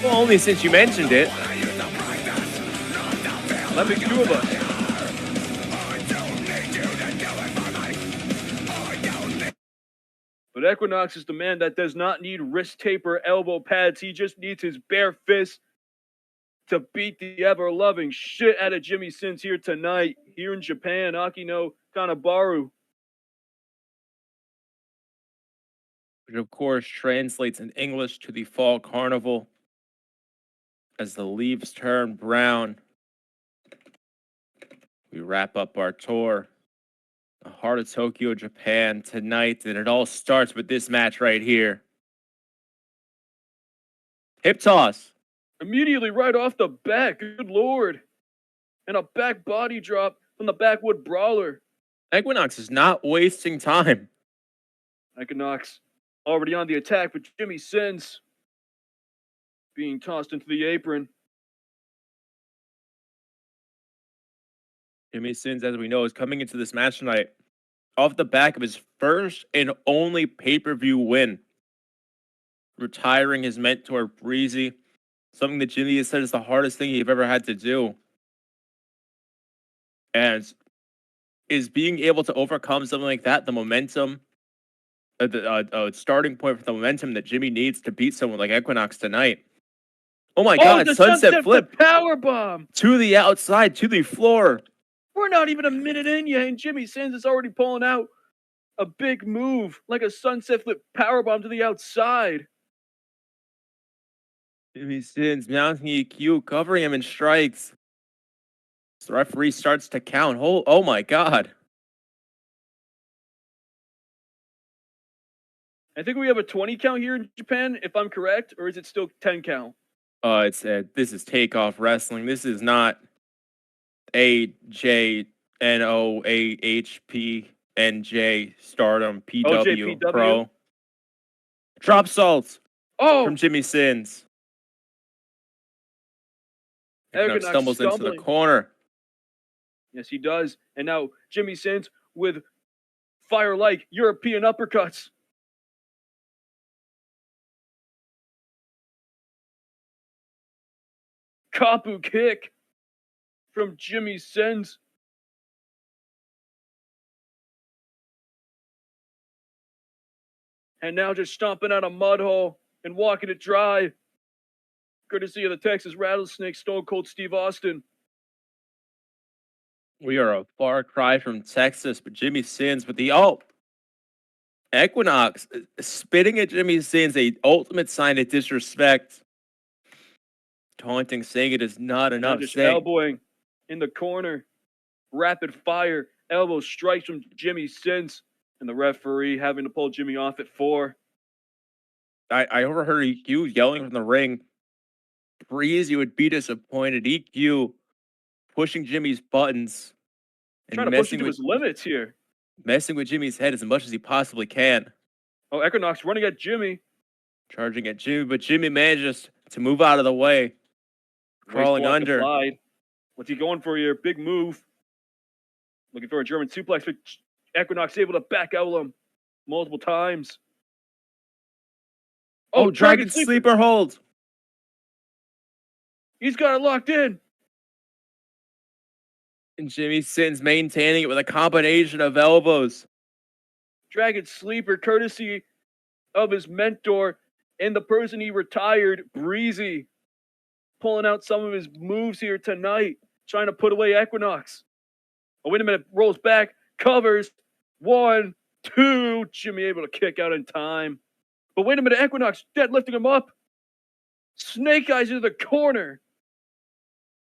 Well, only since you mentioned it. Let me two of us. But Equinox is the man that does not need wrist tape or elbow pads. He just needs his bare fist to beat the ever-loving shit out of Jimmy Sins here tonight, here in Japan, Akino Kanibaru. Which of course translates in English to the Fall Carnival. As the leaves turn brown, we wrap up our tour. The heart of Tokyo, Japan tonight, and it all starts with this match right here. Hip toss. Immediately right off the bat, good lord. And a back body drop from the backwood brawler. Equinox is not wasting time. Equinox already on the attack, but Jimmy Sins being tossed into the apron. Jimmy Sins, as we know, is coming into this match tonight off the back of his first and only pay-per-view win, retiring his mentor Breezy, something that Jimmy has said is the hardest thing he's ever had to do, and is being able to overcome something like that, the momentum, the starting point for the momentum that Jimmy needs to beat someone like Equinox tonight. Oh my God! The Sunset flip, power bomb to the outside, to the floor. We're not even a minute in yet, and Jimmy Sins is already pulling out a big move, like a sunset flip powerbomb to the outside. Jimmy Sins mounting EQ, covering him in strikes. The referee starts to count. Oh my God. I think we have a 20 count here in Japan, if I'm correct, or is it still 10 count? This is Takeoff Wrestling. This is not AJNOAHPNJ Stardom PW OJPW? Pro. Drop salts from Oh! Jimmy Sins. Equinox stumbles into the corner. Yes, he does. And now Jimmy Sins with fire-like European uppercuts. Kapu kick from Jimmy Sins. And now just stomping out a mud hole and walking it dry. Courtesy of the Texas Rattlesnake, Stone Cold Steve Austin. We are a far cry from Texas, but Jimmy Sins with the Equinox spitting at Jimmy Sins, a ultimate sign of disrespect. Taunting, saying it is not enough. Just elbowing in the corner. Rapid fire elbow strikes from Jimmy Sins, and the referee having to pull Jimmy off at 4. I overheard EQ yelling from the ring. Breezy would be disappointed. EQ pushing Jimmy's buttons and trying to push him to his limits here. Messing with Jimmy's head as much as he possibly can. Oh, Equinox running at Jimmy. Charging at Jimmy, but Jimmy manages to move out of the way. Crawling under. What's he going for here? Big move. Looking for a German suplex, but Equinox able to back out him multiple times. Oh, Dragon Sleeper hold. He's got it locked in. And Jimmy Sins maintaining it with a combination of elbows. Dragon Sleeper, courtesy of his mentor and the person he retired, Breezy. Pulling out some of his moves here tonight, trying to put away Equinox. Oh, wait a minute, rolls back, covers. 1, 2, Jimmy able to kick out in time. But wait a minute, Equinox deadlifting him up. Snake Eyes into the corner.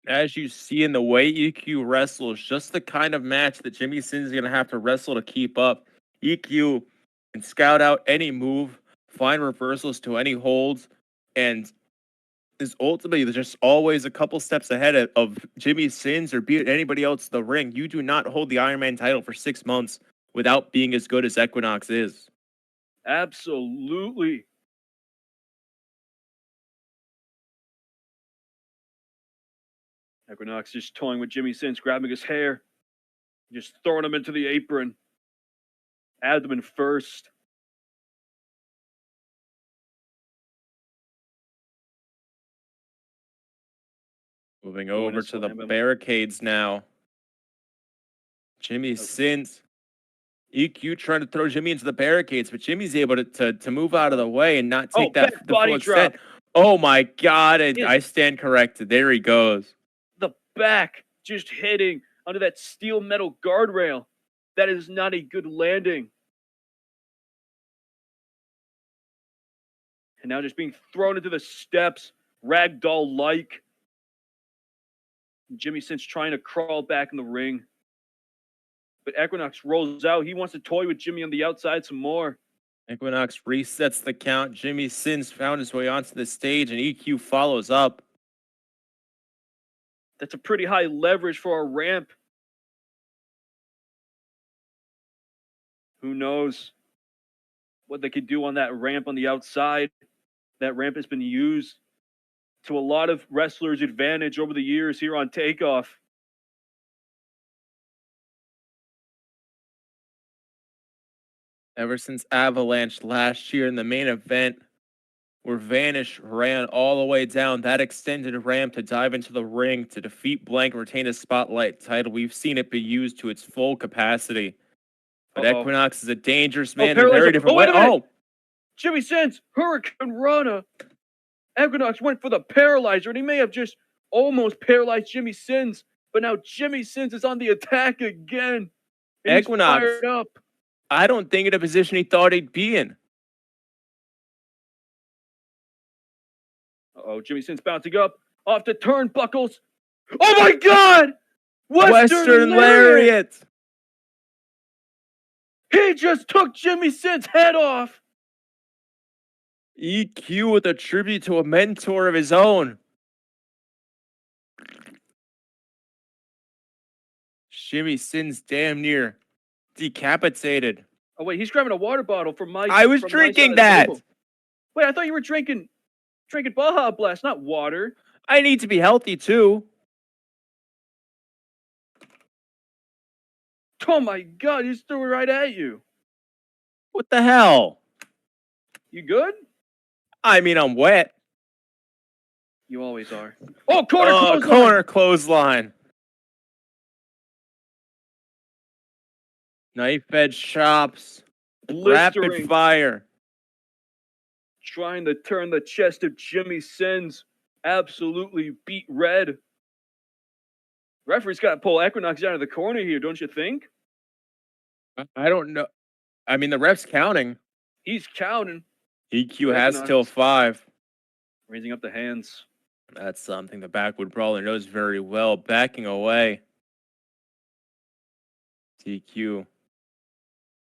As you see in the way EQ wrestles, just the kind of match that Jimmy Sins is going to have to wrestle to keep up. EQ can scout out any move, find reversals to any holds, and is ultimately just always a couple steps ahead of Jimmy Sins or be it anybody else in the ring. You do not hold the Iron Man title for 6 months without being as good as Equinox is. Absolutely. Equinox just toying with Jimmy Sins, grabbing his hair, just throwing him into the apron. Abdomen first. Moving Oh, and over a to the slam him. barricades now. Jimmy Sins. EQ trying to throw Jimmy into the barricades, but Jimmy's able to move out of the way and not take back the body full extent. drop. Oh my God, Yes. I stand corrected. There he goes. The back just hitting under that steel metal guardrail. That is not a good landing. And now just being thrown into the steps, ragdoll-like. Jimmy Sins trying to crawl back in the ring. But Equinox rolls out. He wants to toy with Jimmy on the outside some more. Equinox resets the count. Jimmy Sins found his way onto the stage, and EQ follows up. That's a pretty high leverage for a ramp. Who knows what they could do on that ramp on the outside? That ramp has been used to a lot of wrestlers' advantage over the years here on Takeoff. Ever since Avalanche last year in the main event, where Vanish ran all the way down that extended ramp to dive into the ring to defeat Blank, retain a spotlight title, we've seen it be used to its full capacity. But Equinox is a dangerous man in a very different way. Oh! Jimmy Sins, Hurricane Rana. Equinox went for the paralyzer, and he may have just almost paralyzed Jimmy Sins, but now Jimmy Sins is on the attack again. And Equinox, he's fired up. I don't think in a position he thought he'd be in. Jimmy Sins bouncing up off the turnbuckles. Oh my God! Western Lariat! He just took Jimmy Sins' head off. EQ with a tribute to a mentor of his own. Jimmy Sins damn near decapitated. Oh wait, he's grabbing a water bottle from my. I was drinking that. Wait, I thought you were drinking Baja Blast, not water. I need to be healthy too. Oh my God, he just threw it right at you. What the hell? You good? I mean, I'm wet. You always are. Oh, clothesline. Corner clothesline. Knife edge chops. Blistering. Rapid fire. Trying to turn the chest of Jimmy Sins absolutely beat red. Referee's got to pull Equinox out of the corner here, don't you think? I don't know. I mean, the ref's counting. He's counting. EQ has till 5. Raising up the hands. That's something the Backwood Brawler knows very well. Backing away. EQ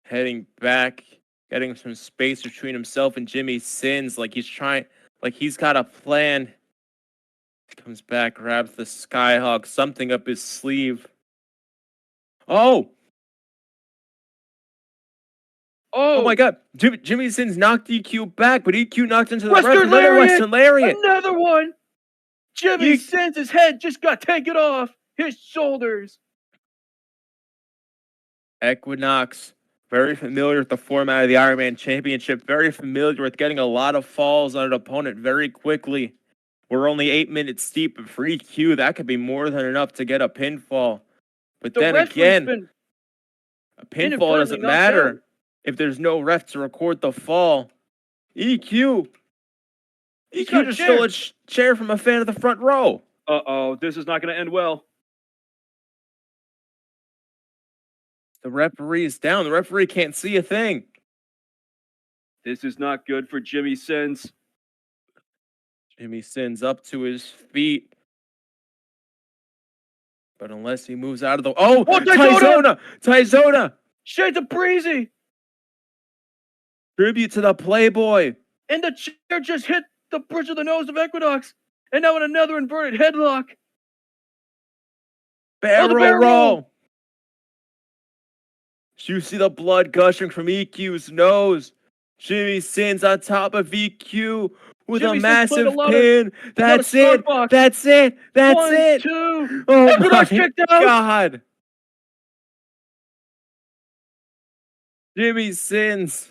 heading back, getting some space between himself and Jimmy Sins, like he's got a plan. Comes back, grabs the Skyhawk, something up his sleeve. Oh my God. Jimmy Sins knocked EQ back, but EQ knocked into the ref. Another Western Lariat. Another one. Jimmy Sins' head just got taken off his shoulders. Equinox, very familiar with the format of the Iron Man Championship, very familiar with getting a lot of falls on an opponent very quickly. We're only 8 minutes deep, but for EQ, that could be more than enough to get a pinfall. But then again, a pinfall doesn't matter if there's no ref to record the fall. EQ just stole a chair from a fan of the front row. This is not going to end well. The referee is down. The referee can't see a thing. This is not good for Jimmy Sins. Jimmy Sins up to his feet. But unless he moves out of the... Oh, Tyzona! Shades of Breezy! Tribute to the Playboy. And the chair just hit the bridge of the nose of Equinox. And now in another inverted headlock. Barrel roll. You see the blood gushing from EQ's nose. Jimmy Sins on top of EQ with a massive pin. That's it. That's it. That's it. 1, 2. Oh my God. Jimmy Sins.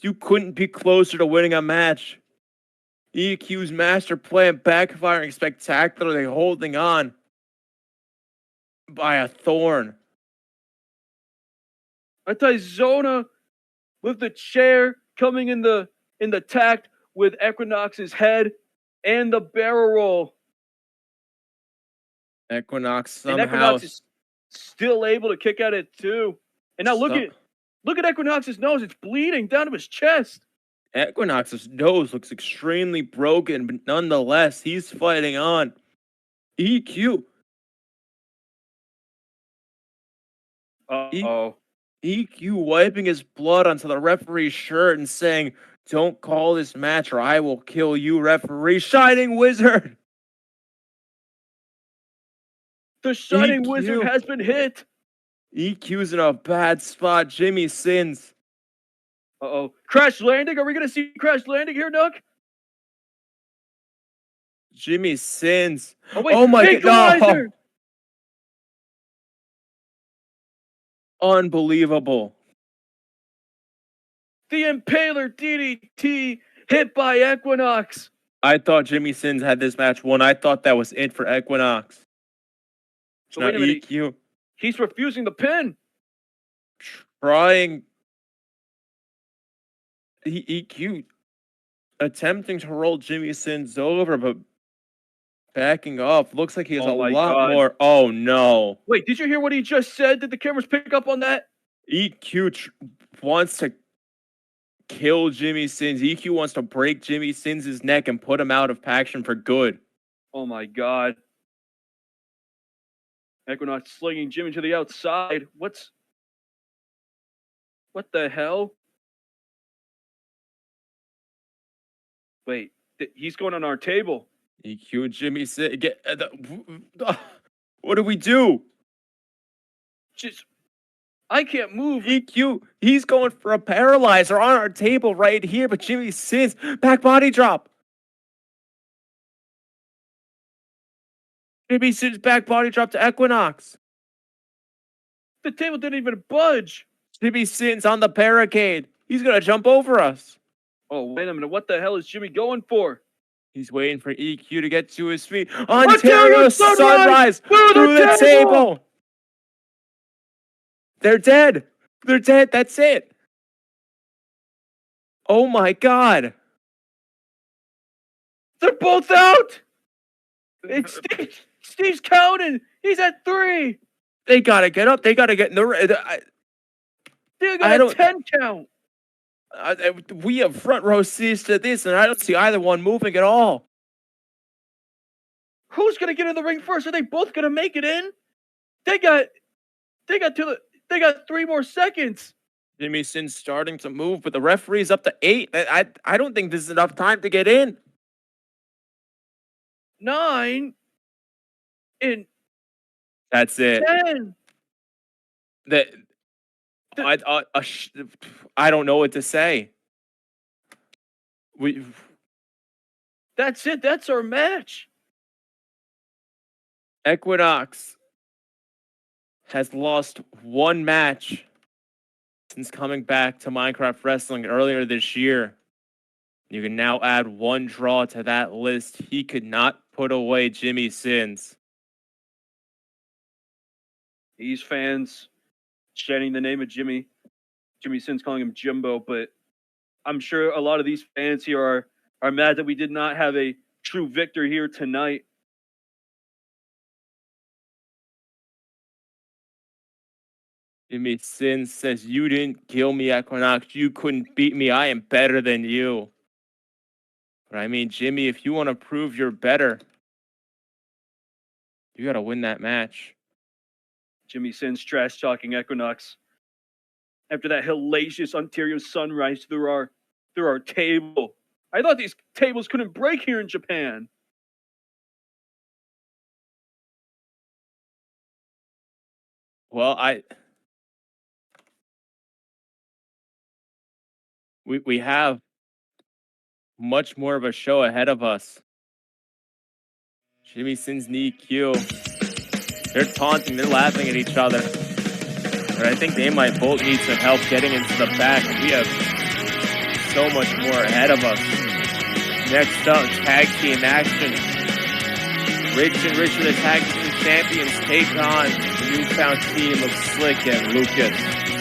You couldn't be closer to winning a match. EQ's master plan backfiring spectacularly, holding on by a thorn. Zona with the chair coming in the tact with Equinox's head and the barrel roll. Equinox And somehow Equinox is still able to kick out at 2. And now look at Equinox's nose. It's bleeding down to his chest. Equinox's nose looks extremely broken, but nonetheless, he's fighting on. EQ. Uh-oh. EQ wiping his blood onto the referee's shirt and saying, "Don't call this match or I will kill you, referee." Shining Wizard. The Shining Wizard has been hit. EQ's in a bad spot. Jimmy Sins. Uh-oh. Crash landing? Are we going to see crash landing here, Nook? Jimmy Sins. Oh, wait. Oh my God. No. Unbelievable. The Impaler DDT hit by Equinox. I thought Jimmy Sins had this match won. I thought that was it for Equinox. So wait a minute. EQ. He's refusing the pin. Trying. EQ attempting to roll Jimmy Sins over, but backing off. Looks like he has a lot more. Oh, no. Wait, did you hear what he just said? Did the cameras pick up on that? EQ wants to kill Jimmy Sins. EQ wants to break Jimmy Sins' neck and put him out of action for good. Oh, my God. Equinox slinging Jimmy to the outside. What the hell? Wait, he's going on our table. EQ, Jimmy Sins. What do we do? I can't move. EQ, he's going for a paralyzer on our table right here, but Jimmy Sins, back body drop. Jimmy Sins, back body drop to Equinox. The table didn't even budge. Jimmy Sins on the barricade. He's going to jump over us. Oh, wait a minute. What the hell is Jimmy going for? He's waiting for EQ to get to his feet. Ontario Sunrise through the table. They're dead. They're dead. That's it. Oh, my God. They're both out. It's Steve's counting. He's at 3. They got to get up. They got to get in the... They got a 10 count. We have front row seats to this, and I don't see either one moving at all. Who's gonna get in the ring first? Are they both gonna make it in? They got 3 more seconds. Jimmy Sins starting to move, but the referee's up to 8. I don't think this is enough time to get in. 9 and that's it. 10. I don't know what to say. That's it. That's our match. Equinox has lost 1 match since coming back to Minecraft Wrestling earlier this year. You can now add 1 draw to that list. He could not put away Jimmy Sins. These fans chanting the name of Jimmy Sins, calling him Jimbo, but I'm sure a lot of these fans here are mad that we did not have a true victor here tonight. Jimmy Sins says, "You didn't kill me, Equinox. You couldn't beat me. I am better than you." But I mean, Jimmy, if you want to prove you're better, you got to win that match. Jimmy Sins trash talking Equinox after that hellacious Ontario Sunrise through our table. I thought these tables couldn't break here in Japan. Well, we have much more of a show ahead of us. Jimmy Sins and EQ. They're taunting, they're laughing at each other. But I think they might both need some help getting into the back. We have so much more ahead of us. Next up, tag team action. Rich and Richard, the tag team champions, take on the newfound team of Slick and Lucas.